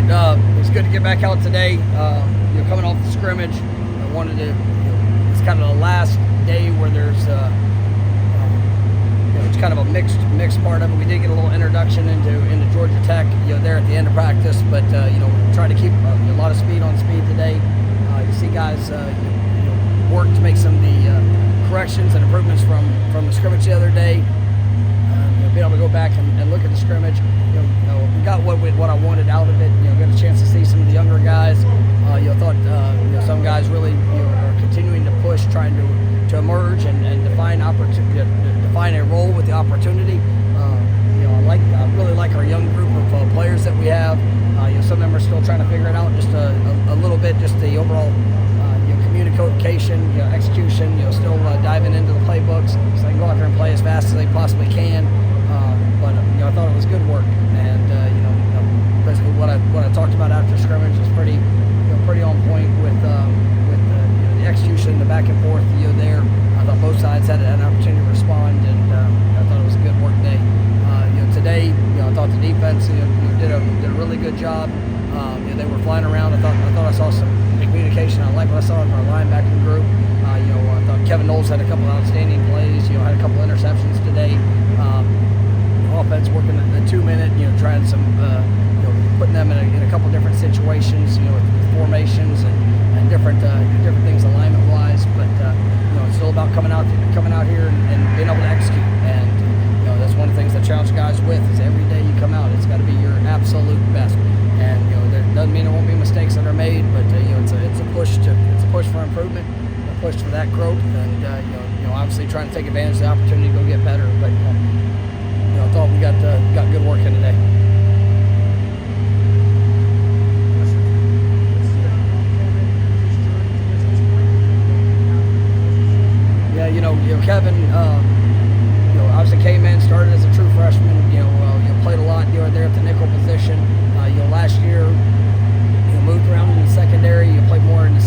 right, it's good to get back out today. Coming off the scrimmage, I wanted to. It's kind of the last day where there's, it's kind of a mixed part of it. We did get a little introduction into Georgia Tech, there at the end of practice, but try to keep a lot of speed on speed today. You see guys, work to make some of the corrections and improvements from the scrimmage the other day. Being able to go back and look at the scrimmage, we got what I wanted out of it. Got a chance to see some of the younger guys. Thought some guys really are continuing to push, trying to emerge and define a role with the opportunity. I really like our young group of players that we have. Some of them are still trying to figure it out just a little bit, just the overall communication, execution. Still diving into the playbooks so they can go out there and play as fast as they possibly can. But I thought it was good work, and basically what I talked about after scrimmage is pretty on point with the execution, the back and forth there. I thought both sides had an opportunity to respond, and I thought it was a good work day. Today, I thought the defense did a really good job. They were flying around. I thought I saw some communication. I like what I saw in our linebacking group. I thought Kevin Knowles had a couple outstanding plays. Had a couple interceptions today. Offense working the 2-minute, trying some, putting them in a couple different situations, with formations and different things alignment-wise. But it's still about coming out here and being able to execute. And that's one of the things that challenge guys with is every day you come out, it's got to be your absolute best. And that doesn't mean there won't be mistakes that are made, but it's a push for improvement, a push for that growth, and obviously trying to take advantage of the opportunity to go get better. But I thought we got good work in today. Yeah, Kevin, obviously came in, started as a true freshman. Played a lot there at the nickel position. Last year, moved around in the secondary. You played more in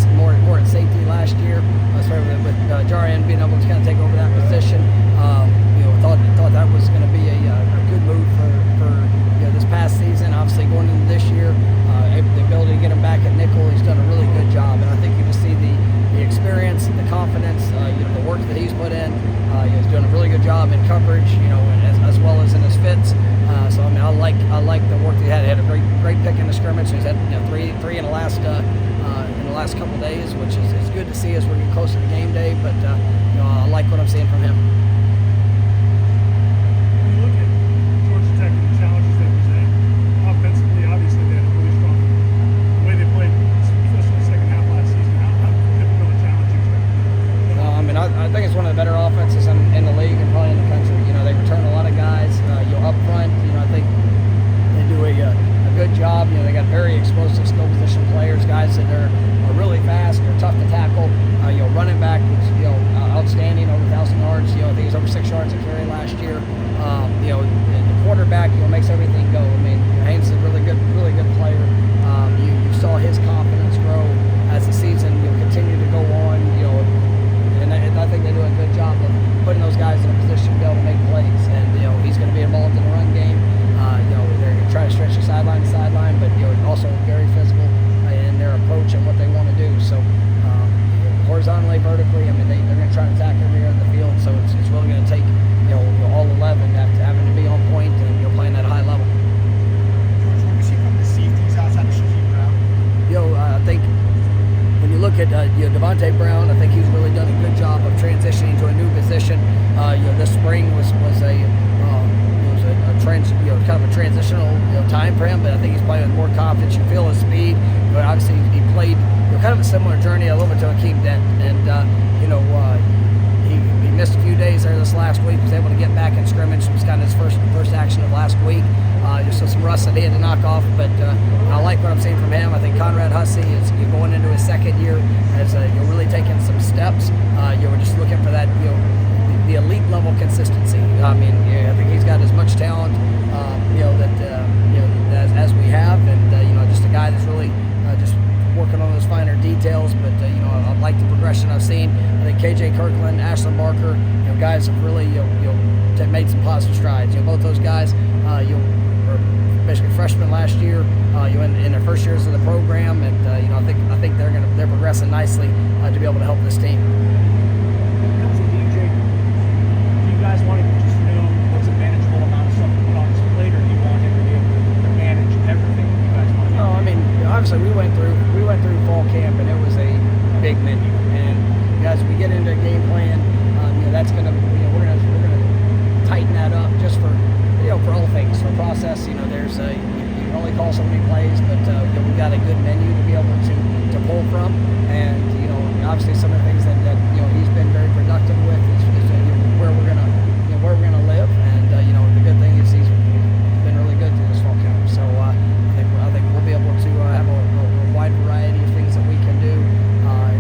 safety last year. Started with Jarian being able to kind of take over that position. Thought that was going to be a good move for this past season. Obviously going into this year, the ability to get him back at nickel, he's done a really good job, and I think you just see the experience, the confidence, the work that he's put in. He's doing a really good job in coverage, as well as in his fits. So I like the work that he had. He had a great pick in the scrimmage. He's had three in the last couple days, which is good to see as we're getting closer to game day. But I like what I'm seeing from him. When you look at Georgia Tech and the challenges they present offensively, obviously they had a really strong the way they played, especially the second half last season. How difficult a challenge you expect? I think it's one of the better offenses in the league and probably in the country. They return a lot of guys. Up front, I think they do a good job. They got very explosive skill position players, guys that are really fast, they're tough to tackle. Running back was outstanding, over 1,000 yards. I think he's over 6 yards a carry last year. The quarterback makes everything go. Haynes is a really good player. You saw his confidence grow as the season continue to go on. And I think they do a good job of putting those guys in a position to be able to make plays. And he's going to be involved in the run game. They're going to try to stretch the sideline to sideline, but also very physical in their approach and what they want to do. So horizontally, vertically, they're going to try to attack every area of the field. So it's really going to take all 11 having to be on point and playing at a high level. George, what do you see from the safeties outside of Shaquille Brown? I think when you look at Devontae Brown, I think he's really done a good job of transitioning to a new position. This spring was a kind of a transitional time for him, but I think he's playing with more confidence. You feel his speed. Obviously he played kind of a similar journey a little bit to Akeem Dent, and he missed a few days there this last week. Was able to get back in scrimmage. It was kind of his first action of last week. Just some rust that he had to knock off, but I like what I'm seeing from him. I think Conrad Hussey is going into his second year as really taking some steps. We're just looking for that the elite level consistency. I think he's got as much talent as we have, and just a guy that's really just working on those finer details. But I like the progression I've seen. I think KJ Kirkland, Ashlyn Barker, guys have really made some positive strides. Both those guys, are basically freshmen last year, in their first years of the program, and I think they're progressing nicely to be able to help this team. When it comes to DJ, do you guys want to just know what's a manageable amount of stuff to put on his plate, or do you want him to be able to manage everything that you guys want to do? No, I mean, obviously we went through fall camp, and it was a big menu. And as we get into game plan, that's gonna we're gonna tighten that up just for for all things. For process, there's you can only call so many plays, but we've got a good menu to be able to pull from. And obviously some of the things that he's been very productive with is where we're gonna live. And the good thing is he's been really good through this fall camp. So I think we'll be able to have a wide variety of things that we can do.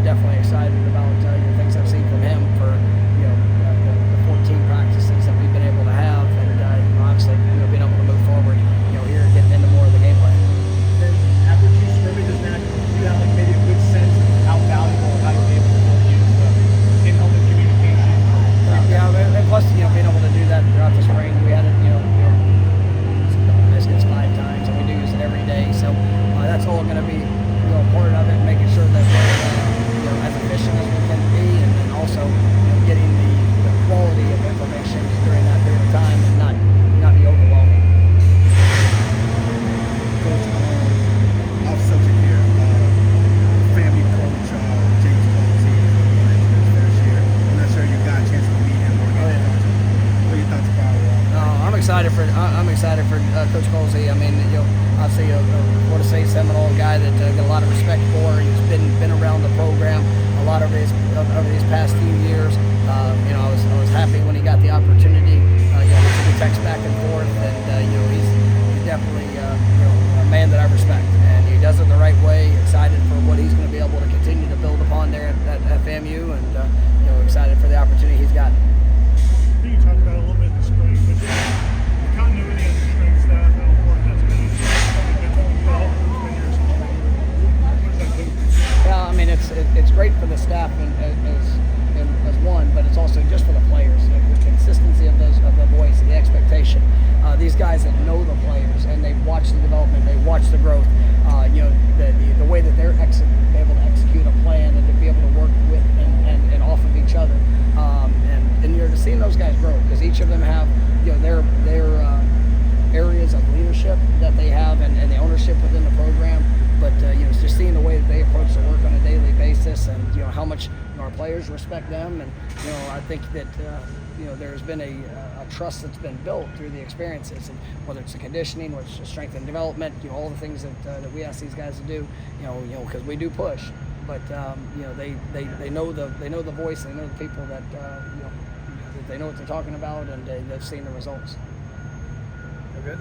Definitely excited about things I've seen from him for the 14 practices that we've been able to have, and obviously being able to move forward here and getting into more of the game plan. Then after 2 scrimmages now, you have like maybe a good sense of how valuable and how you're able to use the in-helmet communication. Yeah, and plus being able to do that throughout the spring, we had it biscuits 5 times, and we do use it every day. So that's all going to be part of it, making sure that we're as efficient as we can be, and then also getting the quality of information during that period of time and not be overwhelming. Coach, off subject here, family coach James Posey his first year. I'm not sure you got a chance to meet him or get to talk to him. What are your thoughts about I'm excited for Coach Colsey. I mean, obviously a Florida State Seminole guy that I get a lot of respect for. He's been around the program a lot over these past few years. I was happy when he got the opportunity. We took a text back and forth, and he's definitely a man that I respect, and he does it the right way. Excited for what he's going to be able to continue to build upon there at FAMU, and excited for the opportunity he's got. I think you talked about it a little bit in the spring, but the continuity of the strength staff, how important that's been. What does that do? Yeah, I mean it's great for the staff as one, but it's also just for the players. The consistency of the voice, the expectation. These guys that know the players and they've watched the development, they've watched the growth. The way that they're able to execute a plan and to be able to work with and off of each other. And you're seeing those guys grow, because each of them have their areas of leadership that they have and the ownership within the program. But it's just seeing the way that they approach the work on a daily basis, and how much our players respect them. And I think that there's been a trust that's been built through the experiences, and whether it's the conditioning, whether it's the strength and development, all the things that we ask these guys to do, because we do push. But they know the voice, they know the people that that they know what they're talking about, and they've seen the results. We're good.